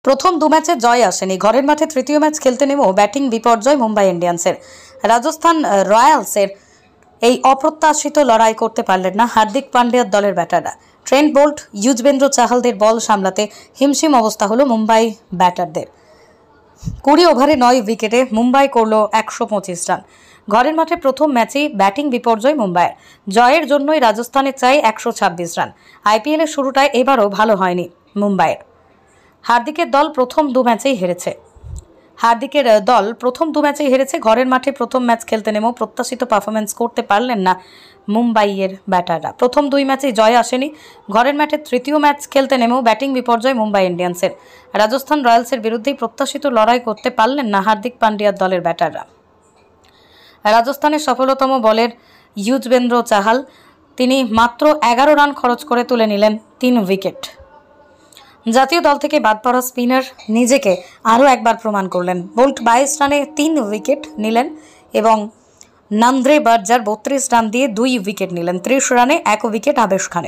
প্রথম দু ম্যাচে জয় আসেনি। ঘরের মাঠে তৃতীয় ম্যাচ খেলতে নেমেও ব্যাটিং বিপর্যয় মুম্বাই ইন্ডিয়ান্সের। রাজস্থান রয়্যালসের এই অপ্রত্যাশিত লড়াই করতে পারলেন না হার্দিক পান্ডিয়ার দলের ব্যাটাররা। ট্রেন্ট বোল্ট, যুজবেন্দ্র চাহালদের বল সামলাতে হিমশিম অবস্থা হলো মুম্বাই ব্যাটারদের। 20 ওভারে 9 উইকেটে মুম্বাই করল 125 রান। ঘরের মাঠে প্রথম ম্যাচেই ব্যাটিং বিপর্যয় মুম্বাইয়ের। জয়ের জন্যই রাজস্থানের চাই 126 রান। আইপিএলের শুরুটায় এবারও ভালো হয়নি মুম্বাইয়ের। হার্দিকের দল প্রথম দু ম্যাচেই হেরেছে। ঘরের মাঠে প্রথম ম্যাচ খেলতে নেমেও প্রত্যাশিত পারফরমেন্স করতে পারলেন না মুম্বাইয়ের ব্যাটাররা। প্রথম দুই ম্যাচেই জয় আসেনি। ঘরের মাঠে তৃতীয় ম্যাচ খেলতে নেমেও ব্যাটিং বিপর্যয় মুম্বাই ইন্ডিয়ান্সের। রাজস্থান রয়্যালসের বিরুদ্ধেই প্রত্যাশিত লড়াই করতে পারলেন না হার্দিক পান্ডিয়ার দলের ব্যাটাররা। রাজস্থানের সফলতম বলের যুজবেন্দ্র চাহাল, তিনি মাত্র 11 রান খরচ করে তুলে নিলেন 3 উইকেট। জাতীয় দল থেকে বাদ পড়া স্পিনার নিজেকে আরও একবার প্রমাণ করলেন। বোল্ট 22 রানে 3 উইকেট নিলেন এবং নান্দ্রে বার্জার 32 রান দিয়ে 2 উইকেট নিলেন। 30 রানে 1 উইকেট আবেশ খানের।